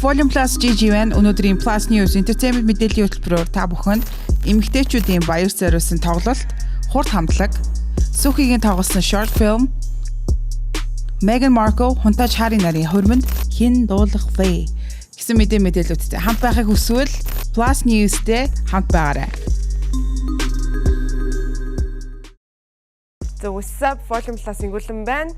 Volume Plus GGN өнөөдрийн Plus News Entertainment мэдээллийн хөтөлбөрөөр та бүхэнд эмэгтэйчүүдийн баяр зориулсан тоглолт, хурд хамтлаг, Сүхигийн тоглосон short film, Meghan Markle хунтааж Harry нарын хурманд хэн дуулах вэ гэсэн мэдээлэлүүдтэй хамт байхыг хүсвэл Plus News-тэй хамт байгаарай. What's up? Volume Plus ингүүлэн байна.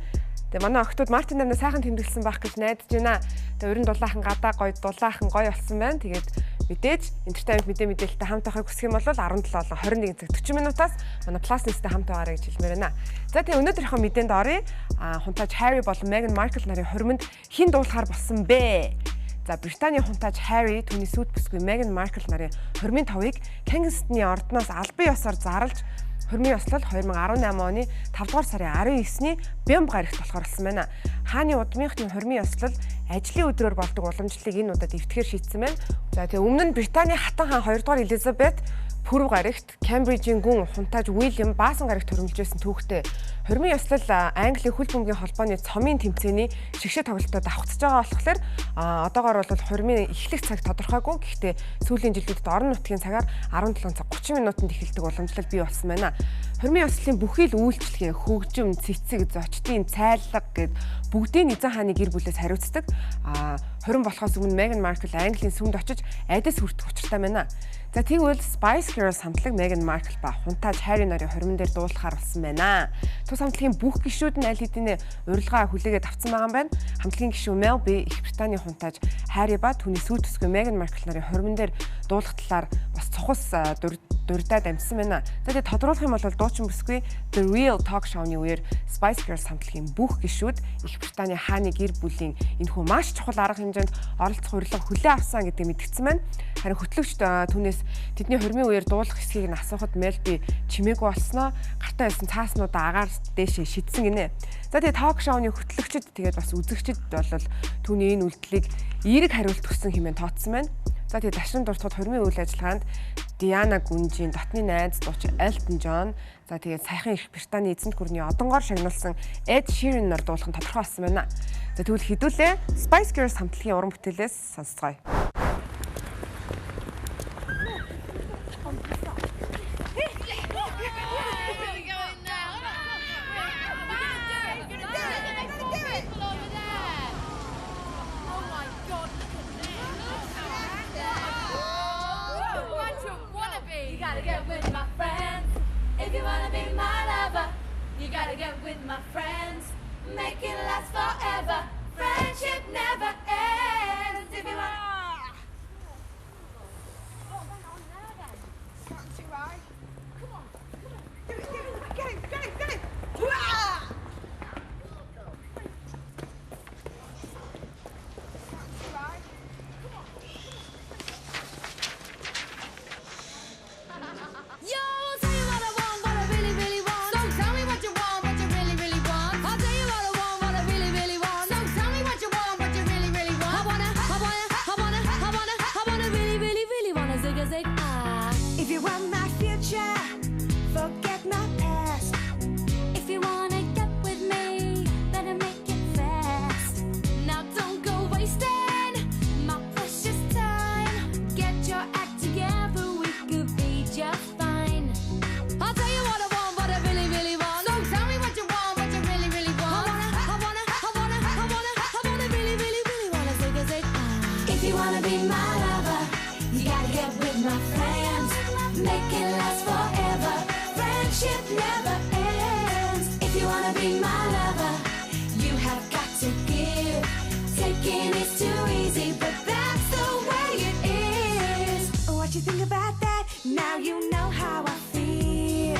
Тэгээ манай охтууд Мартин нараа сайхан тэмдэглэсэн байх гэж найдаж байна. Тэгээ өрн дулаахан гадаа гоё дулаахан гоё болсон байна. Тэгээд мэдээж entertainment мэдээлэлтэй хамт байхыг хүсэх юм бол 17 болон 21 цаг 40 минутаас манай Plus News-тэй хамт байгаарай гэж хэлмээр байна. За тэгээ өнөөдрийнхөө мэдээнд оръё. Хунтааж Harry болон Meghan Markle нарын хурманд хэн дуулахаар болсон бэ? За Британий хунтааж Harry түүний сүйт бүсгүй Meghan Markle нарын хурмын товыг Kensington-ы ордноос албан ёсоор зарлж хурмын ёслол 2018 оны 5 дугаар сарын 19-ний бямб гарагт болохоор болсон байна. Хааны удмынхны хурмын ёслол ажлын өдрөөр болдог уламжлалыг энэ удаад эвтгэхээр шийдсэн байна. За тэгээ өмнө нь Британий хатан хаан 2 дугаар Элизабет пүрэв гарагт Кембрижийн гүн хунтааж Уильям баасан гарагт хөрвүүлжсэн түүхтэй хурмын ёслол Английн хөл бөмбөгийн холбооны цомын тэмцээний шигшээ тоглолтод давхцаж байгаа болохоор одоогоор бол хурмын эхлэх цаг тодорхойгүй. Гэхдээ сүүлийн жилүүдэд орон нутгийн цагаар 17 цаг 30 минутанд эхэлдэг уламжлал бий болсон байна. Хурмын ёслолын бүхий л үйлчлэгээ, хөгжим, цэцэг, зочдын цайлга гэд бүгдийн эзэн хааны гэр бүлээс хариуцдаг. Хурим болохоос өмнө Meghan Markle Английн сүмд очиж айдас хүртэх учиртай байна. За тэгвэл Spice Girls хамтлаг Meghan Markle ба хунтааж Harry нарын хурмын дээр дуулахаар болсон байна. Тус хамтлагийн бүх гишүүд нь аль хэдийн урилга хүлээгээд авсан байгаа юм байна. Хамтлагийн гишүүн Mel B Их Британий хунтааж Harry ба түүний сүйт бүсгүй Meghan Markle нарын хурмын дээр дуулах талаар бас цухас дурдаад амьдсан байна. За тэгээд тодруулах юм бол дуучин бүсгүй The Real Talk Show-ны үеэр Spice Girls хамтлагийн бүх гишүүд Их Британий хааны гэр бүлийн энэхүү маш чухал арга хэмжээнд оролцох урилга хүлээн авсан гэдэг мэдгдсэн байна. Харин хөтлөгч түүнээс тэдний хурмын үеэр дуулах хэсгийг нь асуухад Mel B чимээгүй болсноо гартаа байсан цааснуудаа агаар дээшээ шидсэн гинэ. За тэгээд talk show-ны хөтлөгчд тэгээд бас үзэгчд бол түүний энэ үйлдэлийг эерэг хариулт өгсөн хэмээн тооцсон байна. За тэгээд дашрын дуртахад хурмын үйл ажиллагаанд Диана Гүнжийн дотны найз дуучин Elton John, за тэгээд саяхан Их Британий эзэнт гүрний одонгоор шагнуулсан Ed Sheeran нар дуулах нь тодорхой болсон байна. За тэгвэл хэдүүлээ Spice Girls хамтлагийн уран бүтээлээс сонсцгоё. You gotta get with my friends, make it last forever. Friendship never ends. If you want, oh, hang on there then. That's too right. Come on, get him. If you want my future, forget my past. If you wanna get with me, better make it fast. Now don't go wasting my precious time. Get your act together, we could be just fine. I'll tell you what I want, what I really, really want. So tell me what you want, what you really, really want. I wanna really, really, really wanna say, If you wanna be my lover, you gotta get with my friends. Make it last forever. Friendship never ends. If you wanna be my lover, you have got to give. Taking is too easy, but that's the way it is. What you think about that? Now you know how I feel.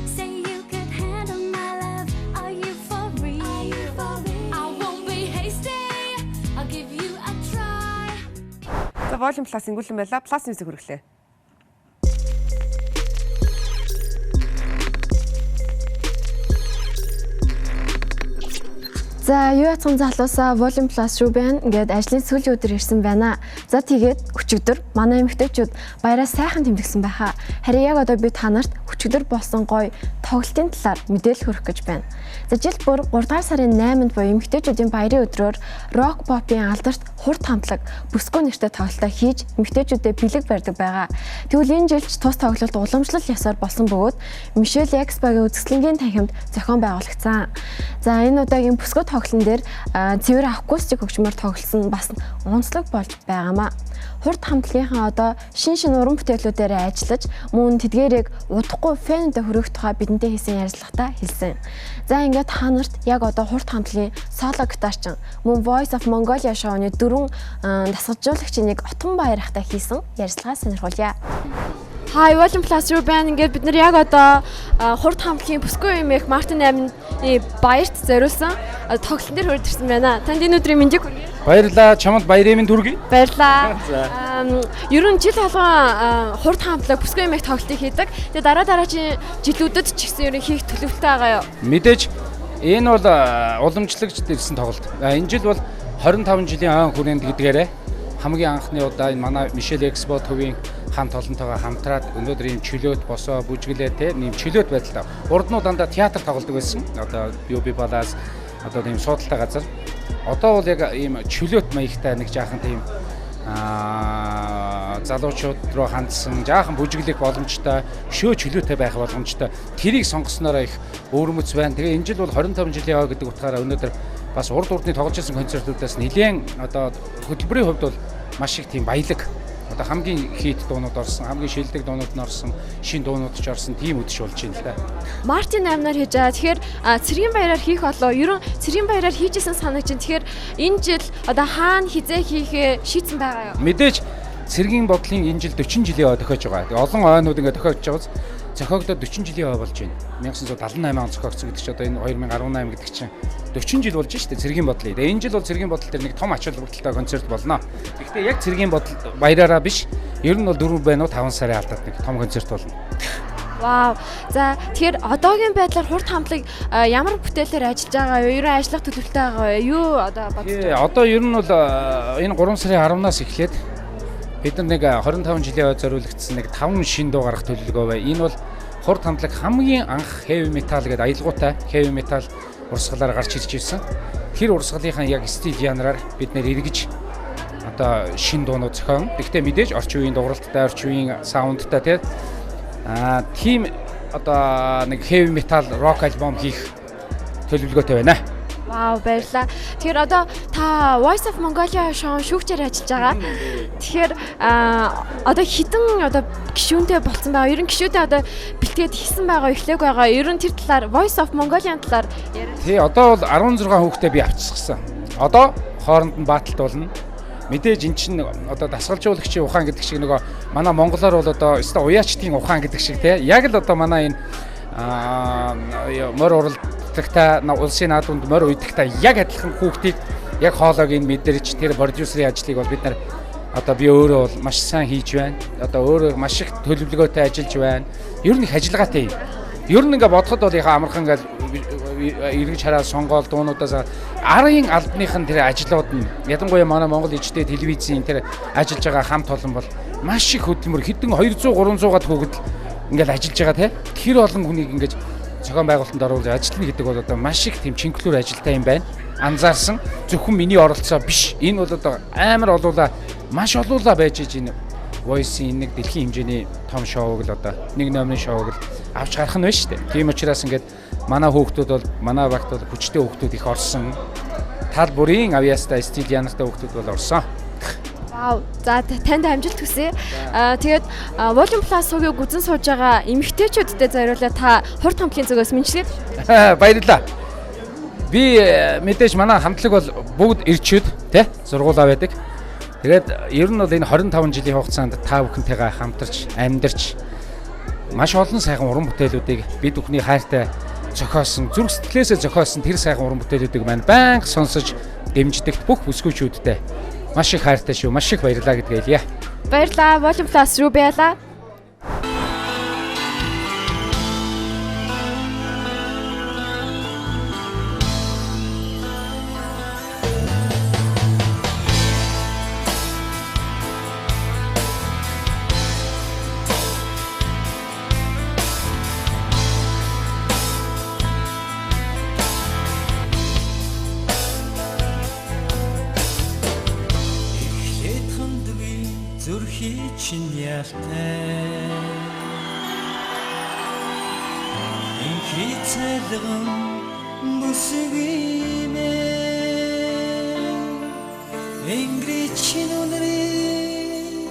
Say you could handle my love. Are you for real? I won't be hasty. I'll give you a try. За Volume Plus ингүүлэн байла. Plus News-ийг хүргэлээ. За юу яцхан залуусаа Volume Plus руу байна. Ингээд ажлын сүүлийн өдөр ирсэн байна. За тэгээд өчигдөр манай эмэгтэйчүүд баяраа сайхан тэмдэглэсэн байхаа. Харин яг одоо би та нарт өчигдөр болсон гоё тоглолтын талаар мэдээлэл хүргэх гэж байна. За жил бүр 3 дугаар сарын 8-нд буюу эмэгтэйчүүдийн баярын өдрөөр Rock Pop-ийн алдарт хурд хамтлаг бүсгүй нэртэй тоглолтоо хийж эмэгтэйчүүдэд бэлэг барьдаг байгаа. Тэгвэл энэ жилч тус тоглолт уламжлал ясаар болсон бөгөөд Michelle Expo-гийн үзэсгэлэнгийн танхимд зохион байгуулагдсан. За энэ удаагийн бүсгүй тоглолтын дээр цэвэр акустик хөгжмөр тоглосон бас онцлог болж байгаамаа. Хурд хамтлагийнхаа одоо шин уран бүтээлүүдээр ажиллаж мөн тэдгээрийг удахгүй фэнүүдэд хүргэх тухай бидэнтэй хийсэн ярилцлагатаа хэлсэн. За ингээд та нарт яг одоо хурд хамтлагийн соло гитарчин мөн Voice of Mongolia шоуны 4 дасгалжуулагчийн нэг Отгонбаяр ахтай хийсэн ярилцлага сонирхуулъя. Hi, Volume Plus руу байна. Ингээд бид нар яг одоо хурд хамтлагийн бүсгүй эмээх Мартин 8-ны баярт зориулсан тоглолтын дээр хүрэлцсэн байна. Танд энэ өдрийн мэндийг хүргэе. Баярлалаа. Чамд баярын мэнд хүргэе. Баярлалаа. Ер нь жил болгон хурд хамтлаг бүсгүй эмээх тоглолтыг хийдэг. Тэгээ дараагийн жилүүдэд ч гэсэн ер нь хийх төлөвлөлттэй байгаа юу? Мэдээж энэ бол уламжлагчд ирсэн тоглолт. Энэ жил бол 25 жилийн ан хүрээнд гэдгээрээ хамгийн анхны удаа энэ манай Michelle Expo төвийн хамт олонтойгоо хамтраад өнөөдөр ийм чөлөөт босоо бүжгэлээ те ийм чөлөөт байдалтай. Урд нь дандаа театр тоглодог байсан. Одоо UB Palace одоо ийм суудалтай газар. Одоо бол яг ийм чөлөөт маягтай нэг жаахан тийм залуучууд руу хандсан жаахан бүжиглэх боломжтой, шөө чөлөөтэй байх боломжтой. Тэрийг сонгоснороо их өөрмөц байна. Тэгээ энэ жил бол 25 жилийн ой гэдэг утгаараа өнөөдөр бас урд урдны тоглож ирсэн концертуудаас нэлээд одоо хөтөлбөрийн хувьд бол маш их тийм баялаг. Одоо хамгийн хийт дуунууд орсон, хамгийн шилдэг дуунууд нь орсон, шин дуунууд ч орсон тийм үдшил болж байна л да. Мартин 8-аар хийж байгаа. Тэгэхээр цэргийн баяраар хийх болоо. Ерөн цэргийн баяраар хийжсэн санагч. Тэгэхээр энэ жил одоо хаана хизээ хийхээ шийдсэн байгаа юу? Мэдээж цэргийн бодлын энэ жил 40 жилийн ой тохиож байгаа. Тэгээ олон ойнууд ингээд тохиож байгааз зохиогдоод 40 жилийн ой болж байна. 1978 он зохиогдсон гэдэг чинь одоо энэ 2018 гэдэг чинь 40 жил болж штэ цэргийн бодлын. Тэгээ энэ жил бол цэргийн бодол дээр нэг том ач холбогдолтой концерт болно. Гэхдээ яг цэргийн бодол баяраараа биш. Ер нь бол 4 байна уу 5 сарын алдаад нэг том концерт болно. Вау. За тэгэхээр одоогийн байдлаар хурд хамтлаг ямар бүтээлээр ажиллаж байгаа юу? Ер нь ажиллах төлөвлөлттэй байгаа юу? Юу одоо бодож байгаа? Одоо ер нь бол энэ 3 сарын 10-наас эхлээд бид нар нэг 25 жилийн ой зориулагдсан нэг 5 шин дуу гаргах төлөвлөгөө бай. Энэ бол хурд хамтлаг хамгийн анх heavy metal гэдэг аялгаутай heavy metal урсгалаар гарч ирж ирсэн. Тэр урсгалынхаа яг стил жанраар бид нэр эргэж одоо шин дуунууд зохион. Гэхдээ мэдээж орчин үеийн дууралттай, орчин үеийн саундтай тийм одоо нэг heavy metal rock альбом хийх төлөвлөгөөтэй байна. Вау, баярлалаа. Тэгэхээр одоо та Voice of Mongolia шоу шүүгчээр ажиллаж байгаа. Тэгэхээр одоо хідэн одоо гишүүнтэй болцсон байгаа. Ер нь гишүүдээ одоо бэлтгээд хийсэн байгаа, эхлэх байгаа. Ер нь тэр талаар Voice of Mongolia талаар яриа. Тий, одоо бол 16 хүүхдээ би авчихсан. Одоо хооронд нь бааталт болно. Мэдээж эн чинь одоо дасгалжуулагчийн ухаан гэдэг шиг нөгөө манай монголоор бол одоо өстой уяачдын ухаан гэдэг шиг те. Яг л одоо манай энэ мөр уралдагтай улсын наадамд мөр уйдагтай яг адилхан хүүхдийг яг хоолойг нь мэдэрч тэр продюсерийн ажлыг бол бид нар одоо би өөрөө бол маш сайн хийж байна. Одоо өөрөө маш их төлөвлөгөөтэй ажиллаж байна. Ер нь их ажиллагаатай юм. Ер нь ингээ бодоход бол яхаа амархан ингээл эргэж хараад сонгоол дуунуудаас арын албаныхын тэр ажлууд нь ядангуяа манай Монгол ижтэй телевизийн тэр ажиллаж байгаа хамт олон бол маш их хөдөлмөр хэдэн 200 300-аад хүүхэд ингээл ажиллаж байгаа те. Тэр олон хүнийг ингээд зохион байгуулалтанд оруулж ажиллана гэдэг бол одоо маш их тийм чинклүүр ажилтай юм байна. Анзаарсан зөвхөн миний оролцоо биш. Энэ бол одоо амар олуулаа маш олуулаа байж иж энэ Voice-ийн нэг дэлхийн хэмжээний том шоуг л одоо нэг номерын шоуг л авч гарах нь байна шүү дээ. Тийм учраас ингээд манай хүүхдүүд бол манай багт бол хүчтэй хүүхдүүд их орсон. Тал бүрийн авьяастай стил янартай хүүхдүүд бол орсон. Вау. За танд амжилт хүсье. Тэгээд Volume Plus сувгийг үзэн сууж байгаа эмэгтэйчүүдэд зориулаад та хурд хамтлагийн зүгээс мэдчилгээд баярлалаа. Би мэдээж манай хамтлаг бол бүгд ирчүүд тий сургуулаа байдаг. Тэгээд ер нь бол энэ 25 жилийн хугацаанд та бүхэнтэйгээ хамтарч амьдарч маш олон сайхан уран бүтээлүүдийг бид бүхний хайртай зохиосон, зүрх сэтгэлээсээ зохиосон тэр сайхан уран бүтээлүүдийг маань байнга сонсож дэмждэг бүх бүсгүйчүүдтэй маш их хайртай шүү, маш их баярлалаа гэдгээ хэлье. баярлалаа. Volume Plus руу байлаа. чин ялтай инхий цайлган бүсгиймэ Энгри чин өнрий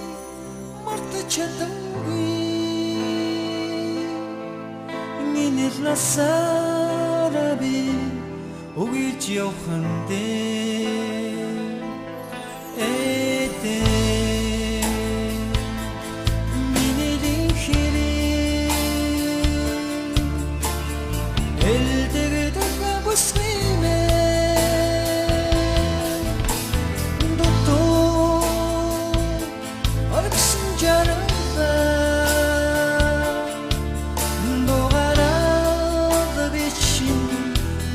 мартаж чадамгүй миний ласара би үгийж явхандээ эдэ миний динхири элдэгэдэг бүсгиймэ дотоо аргасан жарамба догараад бичин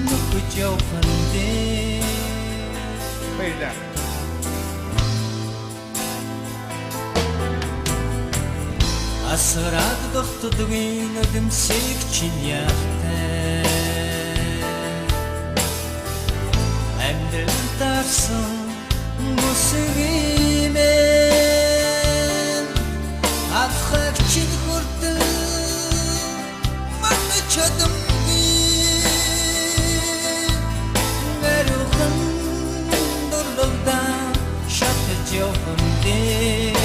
нүхэж явхандээ баярлалаа. Асраад тогтдгийн өдмсийг чин ялтай Амьдрал тарсан бүсгиймэ Атхаг чин хүртэл мартаж чадамгүй Мэрхэн дурлалдан шатаж явхандээ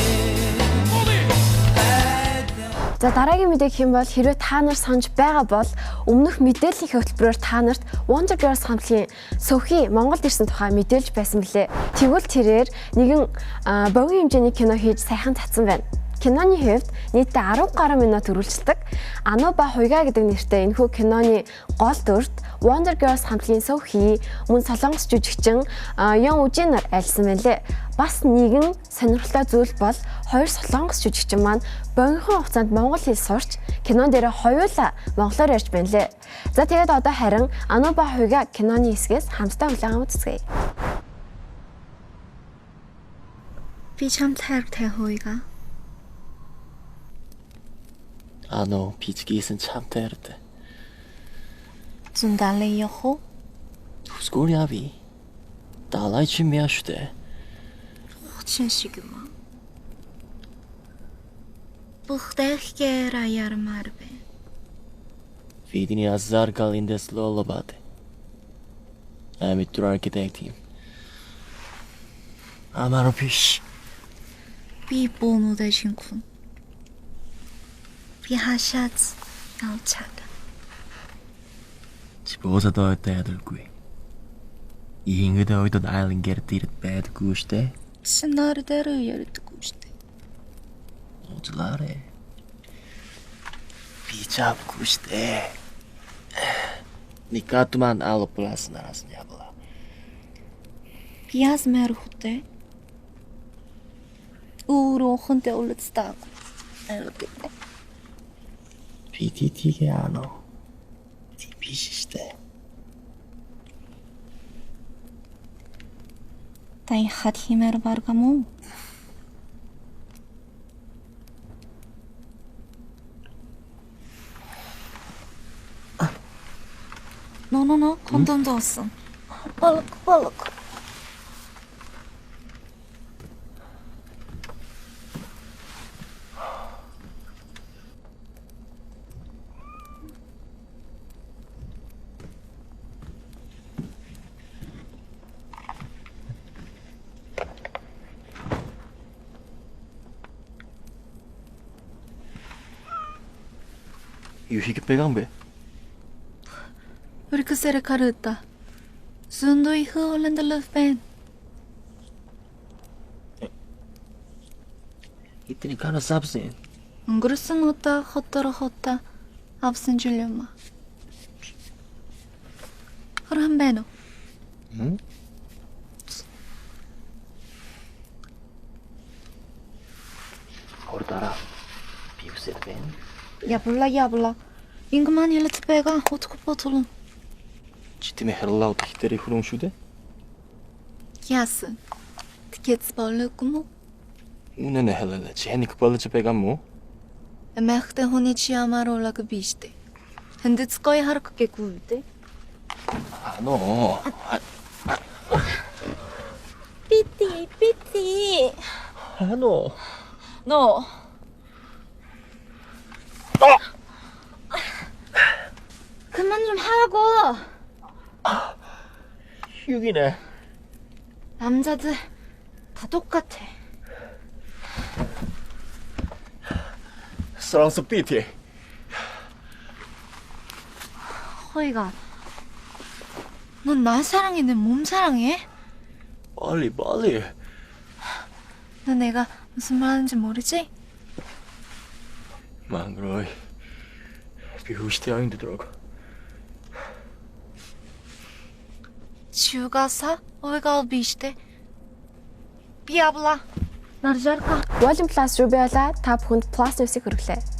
За дараагийн мэдээ гэх юм бол хэрвээ та нар санаж байгаа бол өмнөх мэдээллийн хөтөлбөрөөр та нарт Wonder Girls хамтлагийн Сөхи Монголд ирсэн тухай мэдээлж байсан билээ. Тэгвэл тэрээр нэгэн богино хэмжээний кино хийж сайхан татсан байна. Киноны хэвд нийтдээ 10 гаруй минут үргэлжилдэг. Ано ба Хуйга гэдэг нэртэй энэхүү киноны гол дүрт Wonder Girls хамтлагийн Сөхи, мөн солонгос жүжигчин Ён Үжин нар альсан байлээ. Бас нэгэн сонирхолтой зүйл бол хоёр солонгос жүжигчин маань богино хугацаанд монгол хэл сурч кинон дээр хоёулаа монголоор ярьж байна лээ. За тэгээд одоо харин Ано ба Хуйга киноны хэсгээс хамтдаа хүлээн үзье. Би чамд хайртай Хуйга. 비즈기에선 참 때르대. 좀 달래요호? 후스고리아비. 달라이 취미하슈대. 호친시구마. 부խ대хгера ярмарбе. Видини азар галиндес лолобаде. Амиттур архитектим. Амаропиш. Би бонудай шинкун. Би хашаац научаага. Чипозадоо тайдалгүй. Ингэдэ ойдод айлын гэрдэрд байдаггүй штэ. Шинаар дээр ярьдаггүй штэ. Одлаарэ. Би чавгүй штэ. Никатман алоплас нарас нябла. Би аз мэрхүтэ. Уурохонтэй улцдаг. Албитэ. PTT게 아노. 비시시대. Тай хат химэр баргаму. No, 콘돔 넣었어. 빨리. 유희게 빼간배. 우리 그새를 가르었다. 순도이 흐올랜드 러브밴. 이때니 가나 쌉신. 안 그랬은 호다 헛다 앞선 줄려마. 그럼 배노. 응? 오르다라 비우세드 밴. Я була. Ингман ялт байгаа утгах бодлоо. Чи тийм хэрлаа удахтэрий хөрөмшүүдэ? Яасан. Тэкэц болоогүй. Үнэнэ хэлээ. Чи хэнийг болж байгаа мó? Эмэхтэй хүний чи ямааруулаг биштэй. Хэндэц гой харах гэгүй дээ. 아노. 삐띠. 아노. 너. 그만 좀 하라고. 휴기네. 남자들 다 똑같아. 사랑스 삐티. 허이가, 넌 나 사랑해, 내 몸 사랑해? 빨리. 너 내가 무슨 말 하는지 모르지? 망그로이. 비우시대 아인드더라고. 죽어서 어이가 비시대. 비아블라. 나를 잘까? Volume Plus руу байлаа. Та бүхэнд Plus News-ийг хүргэлээ.